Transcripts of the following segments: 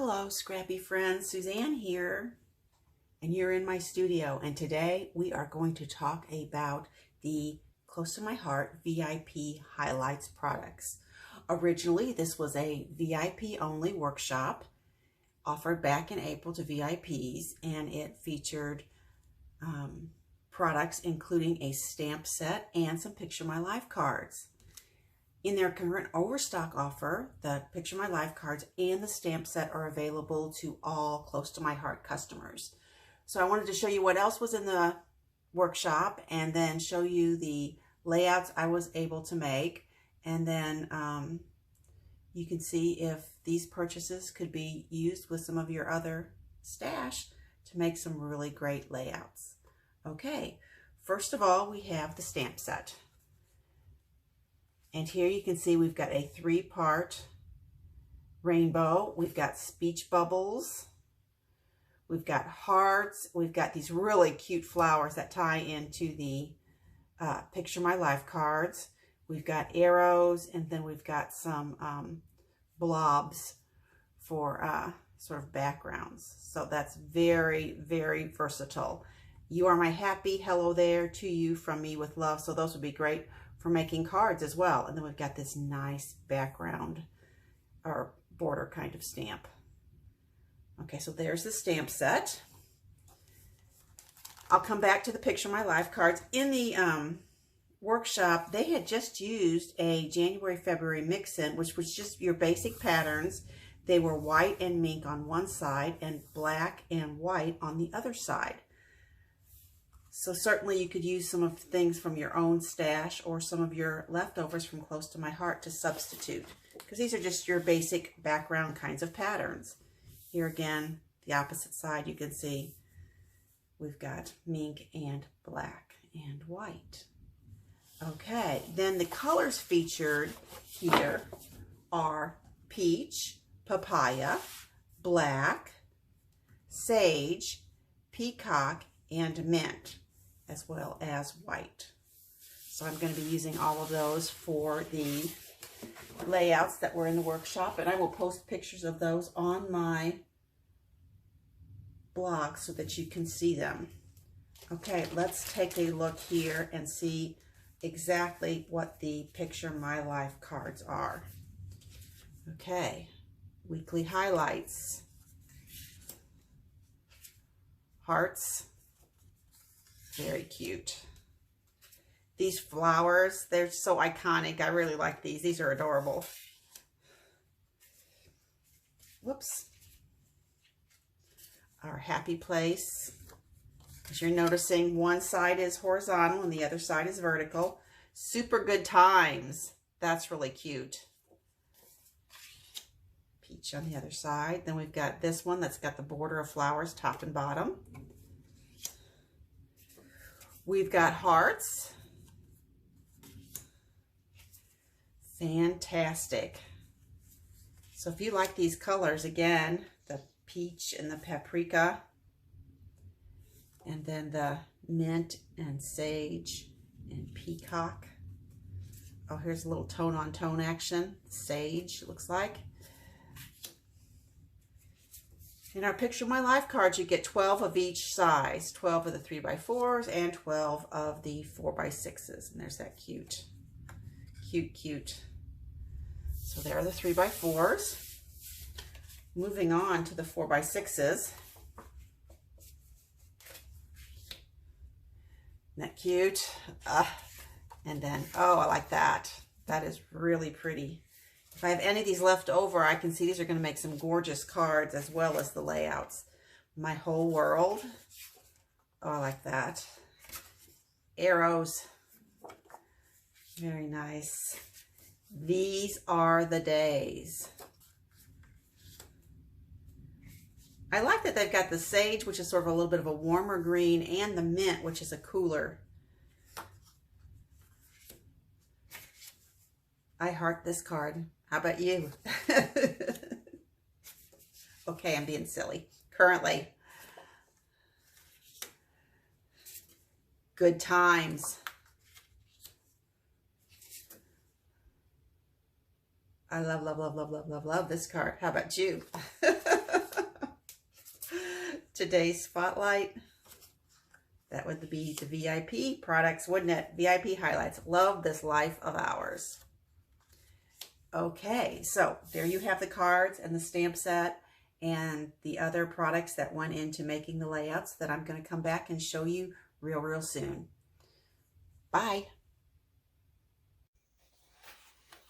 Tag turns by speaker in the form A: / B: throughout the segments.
A: Hello, scrappy friends. Suzanne here, and you're in my studio. And today we are going to talk about the Close to My Heart VIP Highlights products. Originally, this was a VIP only workshop offered back in April to VIPs, and it featured products including a stamp set and some Picture My Life cards. In their current overstock offer, the Picture My Life cards and the stamp set are available to all Close to My Heart customers. So I wanted to show you what else was in the workshop and then show you the layouts I was able to make. And then you can see if these purchases could be used with some of your other stash to make some really great layouts. Okay, first of all, we have the stamp set. And here you can see we've got a 3-part rainbow. We've got speech bubbles. We've got hearts. We've got these really cute flowers that tie into the Picture My Life cards. We've got arrows, and then we've got some blobs for sort of backgrounds. So that's very, very versatile. You are my happy, hello there to you from me with love. So those would be great for making cards as well. And then we've got this nice background or border kind of stamp. Okay, so there's the stamp set. I'll come back to the Picture My Life cards. In the workshop, they had just used a January-February mix-in, which was just your basic patterns. They were white and mink on one side and black and white on the other side. So certainly you could use some of the things from your own stash or some of your leftovers from Close to My Heart to substitute, because these are just your basic background kinds of patterns. Here again, the opposite side, you can see we've got mink and black and white. Okay, then the colors featured here are peach, papaya, black, sage, peacock, and mint, as well as white. So I'm going to be using all of those for the layouts that were in the workshop, and I will post pictures of those on my blog so that you can see them. Okay, let's take a look here and see exactly what the Picture My Life cards are. Okay, weekly highlights, hearts, very cute. These flowers, they're so iconic. I really like these. These are adorable. Whoops. Our happy place. As you're noticing, one side is horizontal and the other side is vertical. Super good times. That's really cute. Peach on the other side. Then we've got this one that's got the border of flowers top and bottom. We've got hearts. Fantastic. So if you like these colors, again, the peach and the paprika, and then the mint and sage and peacock. Oh, here's a little tone-on-tone action. Sage, it looks like. In our Picture My Life cards, you get 12 of each size, 12 of the 3x4s and 12 of the 4x6s. And there's that cute, cute, cute. So there are the 3x4s. Moving on to the 4x6s. Isn't that cute? And then, oh, I like that. That is really pretty. If I have any of these left over, I can see these are going to make some gorgeous cards as well as the layouts. My Whole World. Oh, I like that. Arrows. Very nice. These Are the Days. I like that they've got the sage, which is sort of a little bit of a warmer green, and the mint, which is a cooler. I heart this card. How about you? Okay, I'm being silly. Currently. Good times. I love, love, love, love, love, love, love this card. How about you? today's spotlight? That would be the VIP products, wouldn't it? VIP highlights. Love this life of ours. Okay, so there you have the cards and the stamp set and the other products that went into making the layouts that I'm going to come back and show you real soon. Bye.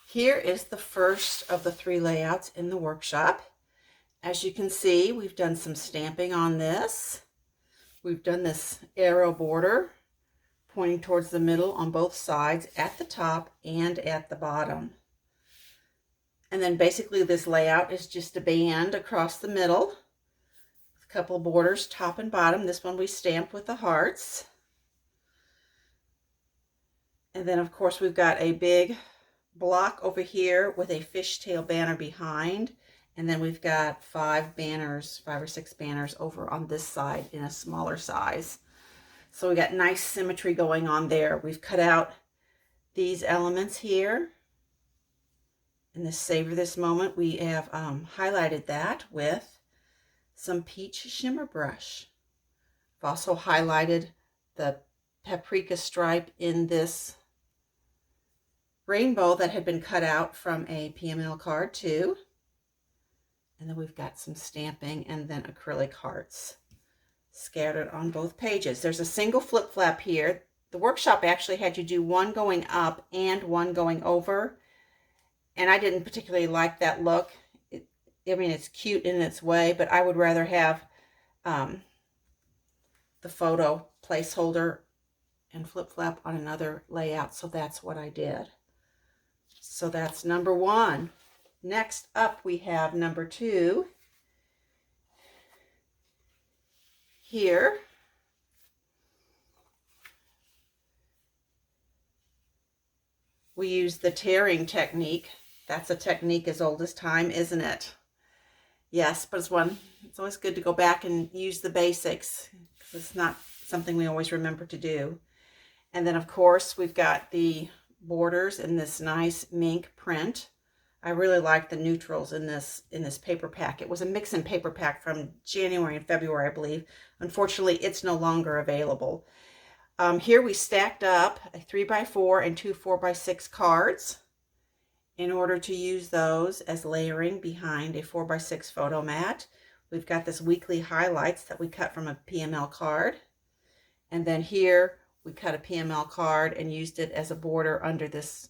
A: Here is the first of the 3 layouts in the workshop. As you can see, we've done some stamping on this. We've done this arrow border pointing towards the middle on both sides at the top and at the bottom. And then basically this layout is just a band across the middle with a couple of borders top and bottom. This one we stamped with the hearts. And then of course we've got a big block over here with a fishtail banner behind. And then we've got 5 or 6 banners over on this side in a smaller size. So we got nice symmetry going on there. We've cut out these elements here. In the Savor This Moment, we have highlighted that with some peach shimmer brush. I've also highlighted the paprika stripe in this rainbow that had been cut out from a PML card too. And then we've got some stamping and then acrylic hearts scattered on both pages. There's a single flip flap here. The workshop actually had you do one going up and one going over. And I didn't particularly like that look. I mean, it's cute in its way, but I would rather have the photo placeholder and flip flap on another layout. So that's what I did. So that's number 1. Next up, we have number 2. Here. We use the tearing technique. That's a technique as old as time, isn't it? Yes, but it's always good to go back and use the basics, because it's not something we always remember to do. And then, of course, we've got the borders in this nice mink print. I really like the neutrals in this paper pack. It was a mix-in paper pack from January and February, I believe. Unfortunately, it's no longer available. Here we stacked up a 3x4 and 2 4x6 cards in order to use those as layering behind a 4x6 photo mat. We've got this weekly highlights that we cut from a PML card. And then here we cut a PML card and used it as a border under this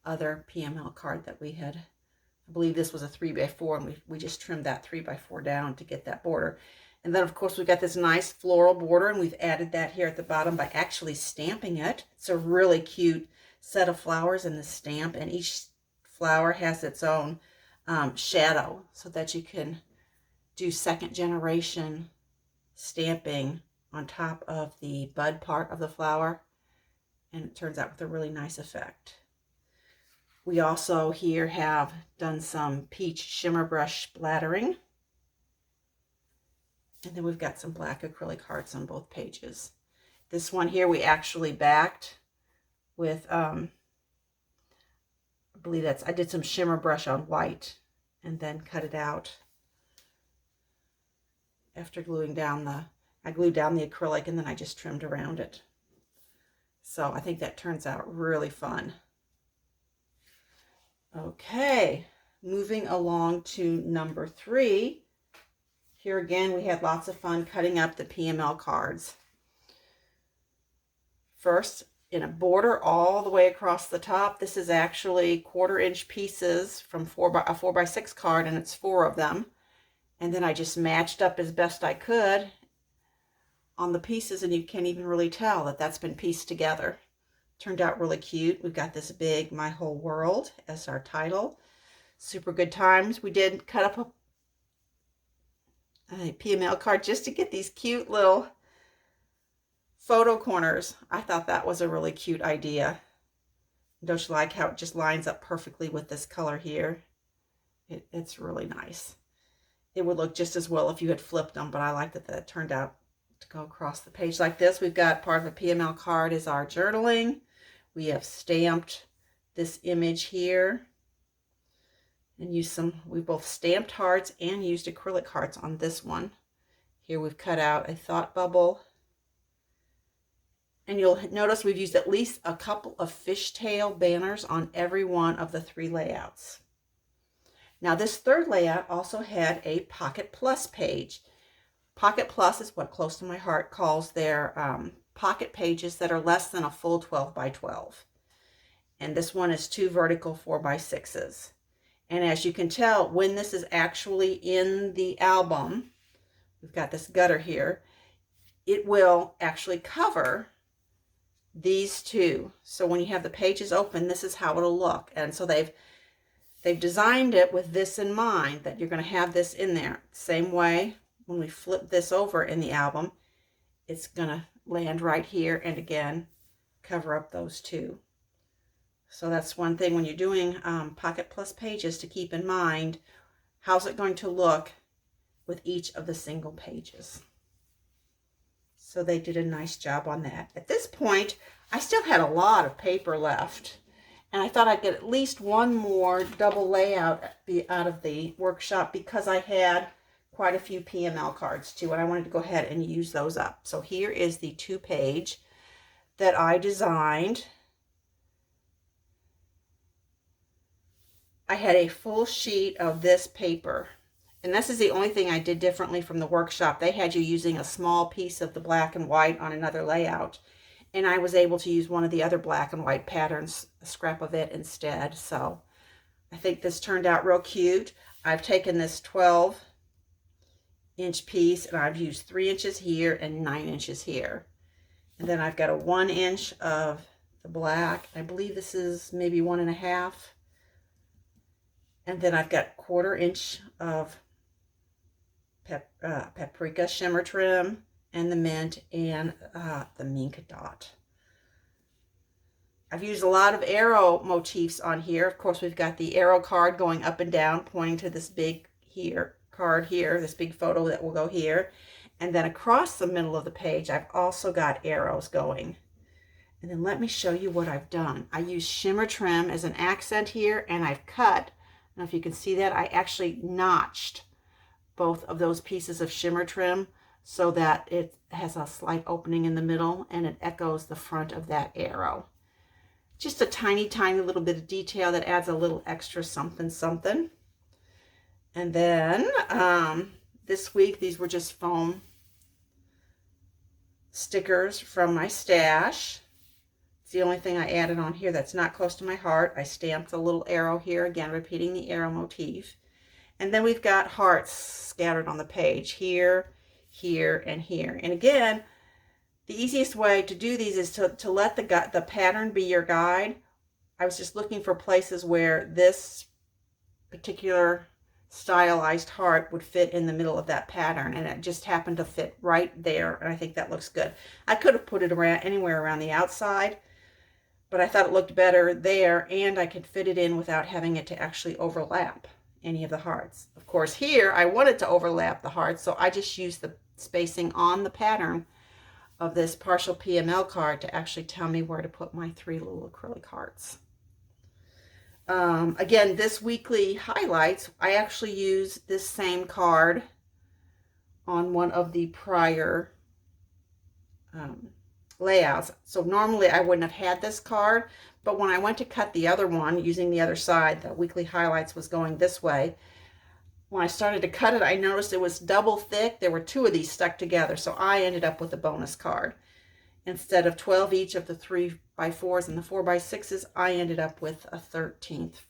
A: other PML card that we had. I believe this was a 3x4, and we just trimmed that 3x4 down to get that border. And then of course we've got this nice floral border, and we've added that here at the bottom by actually stamping it. It's a really cute set of flowers in the stamp, and each flower has its own shadow, so that you can do 2nd generation stamping on top of the bud part of the flower, and it turns out with a really nice effect. We also here have done some peach shimmer brush splattering. And then we've got some black acrylic hearts on both pages. This one here we actually backed with, I believe I did some shimmer brush on white and then cut it out after gluing down I glued down the acrylic, and then I just trimmed around it. So I think that turns out really fun. Okay, moving along to number 3. Here again, we had lots of fun cutting up the PML cards. First, in a border all the way across the top. This is actually 1/4 inch pieces from a 4x6 card, and it's 4 of them. And then I just matched up as best I could on the pieces, and you can't even really tell that that's been pieced together. Turned out really cute. We've got this big My Whole World as our title. Super good times. We did cut up a PML card just to get these cute little photo corners. I thought that was a really cute idea. Don't you like how it just lines up perfectly with this color here? It's really nice. It would look just as well if you had flipped them, but I like that it turned out to go across the page like this. We've got part of a PML card is our journaling. We have stamped this image here and used we both stamped hearts and used acrylic hearts on this one Here we've cut out a thought bubble. And you'll notice we've used at least a couple of fishtail banners on every one of the 3 layouts. Now this third layout also had a Pocket Plus page. Pocket Plus is what Close to My Heart calls their pocket pages that are less than a full 12 by 12. And this one is 2 vertical 4 by 6s. And as you can tell, when this is actually in the album, we've got this gutter here, it will actually cover these 2. So when you have the pages open, this is how it'll look. And so they've designed it with this in mind, that you're going to have this in there. Same way, when we flip this over in the album, it's going to land right here and again cover up those 2. So that's one thing when you're doing Pocket Plus pages to keep in mind. How's it going to look with each of the single pages? So they did a nice job on that. At this point, I still had a lot of paper left, and I thought I'd get at least one more double layout out of the workshop because I had quite a few PML cards too, and I wanted to go ahead and use those up. So here is the 2-page that I designed. I had a full sheet of this paper. And this is the only thing I did differently from the workshop. They had you using a small piece of the black and white on another layout. And I was able to use one of the other black and white patterns, a scrap of it instead. So I think this turned out real cute. I've taken this 12-inch piece and I've used 3 inches here and 9 inches here. And then I've got a 1 inch of the black. I believe this is maybe 1.5. And then I've got 1/4 inch of paprika shimmer trim and the mint and the mink dot. I've used a lot of arrow motifs on here. Of course, we've got the arrow card going up and down, pointing to this big card here, this big photo that will go here. And then across the middle of the page, I've also got arrows going. And then let me show you what I've done. I used shimmer trim as an accent here, and I've cut. I don't know if you can see that. I actually notched both of those pieces of shimmer trim so that it has a slight opening in the middle and it echoes the front of that arrow. Just a tiny, tiny little bit of detail that adds a little extra something, something. And then this week, these were just foam stickers from my stash. It's the only thing I added on here that's not Close to My Heart. I stamped a little arrow here, again, repeating the arrow motif. And then we've got hearts scattered on the page here, here, and here. And again, the easiest way to do these is to let the pattern be your guide. I was just looking for places where this particular stylized heart would fit in the middle of that pattern, and it just happened to fit right there, and I think that looks good. I could have put it around anywhere around the outside, but I thought it looked better there, and I could fit it in without having it to actually overlap any of the hearts. Of course, here I wanted to overlap the hearts, so I just used the spacing on the pattern of this partial PML card to actually tell me where to put my 3 little acrylic hearts. Again, this weekly highlights, I actually used this same card on one of the prior layouts. So normally I wouldn't have had this card, but when I went to cut the other one using the other side, the weekly highlights was going this way. When I started to cut it, I noticed it was double thick. There were 2 of these stuck together, so I ended up with a bonus card. Instead of 12 each of the 3x4s and the 4x6s, I ended up with a 13th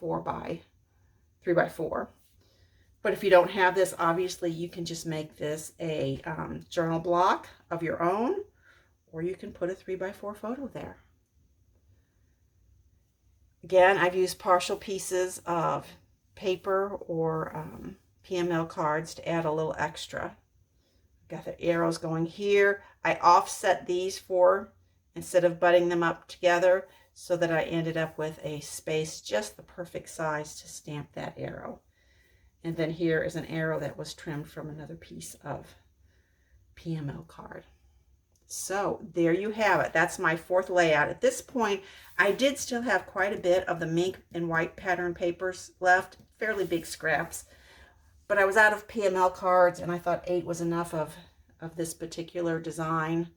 A: 3x4. But if you don't have this, obviously you can just make this a journal block of your own, or you can put a 3x4 photo there. Again, I've used partial pieces of paper or PML cards to add a little extra. Got the arrows going here. I offset these 4 instead of butting them up together so that I ended up with a space just the perfect size to stamp that arrow. And then here is an arrow that was trimmed from another piece of PML card. So there you have it. That's my 4th layout. At this point, I did still have quite a bit of the mink and white pattern papers left, fairly big scraps. But I was out of PML cards, and I thought 8 was enough of of this particular design,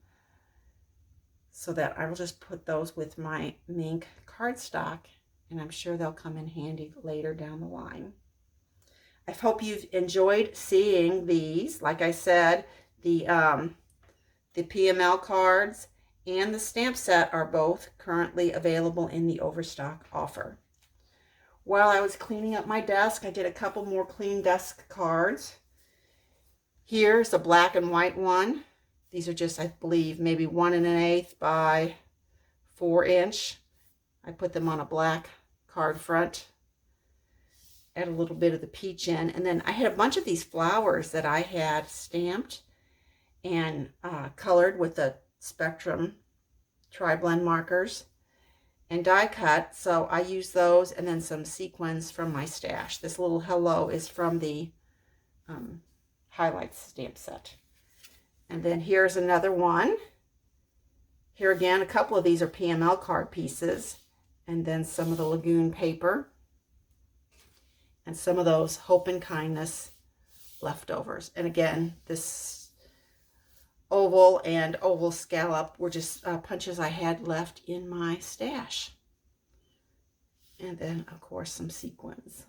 A: so that I will just put those with my mink cardstock, and I'm sure they'll come in handy later down the line. I hope you've enjoyed seeing these. Like I said, the PML cards and the stamp set are both currently available in the Overstock offer. While I was cleaning up my desk, I did a couple more clean desk cards. Here's a black and white one. These are just, I believe, maybe 1 1/8 by 4 inch. I put them on a black card front. Add a little bit of the peach in. And then I had a bunch of these flowers that I had stamped and colored with the Spectrum tri-blend markers and die cut. So I used those, and then some sequins from my stash. This little hello is from the highlights stamp set. And then here's another one. Here again, a couple of these are PML card pieces, and then some of the Lagoon paper, and some of those Hope and Kindness leftovers. And again, this oval and oval scallop were just punches I had left in my stash. And then, of course, some sequins.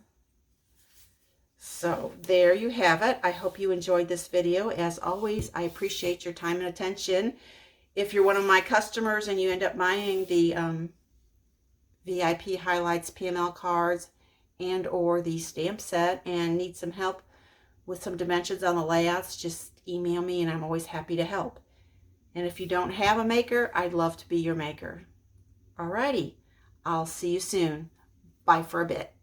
A: So there you have it. I hope you enjoyed this video. As always, I appreciate your time and attention. If you're one of my customers and you end up buying the VIP Highlights PML cards and or the stamp set and need some help with some dimensions on the layouts, just email me and I'm always happy to help. And if you don't have a maker, I'd love to be your maker. Alrighty, I'll see you soon. Bye for a bit.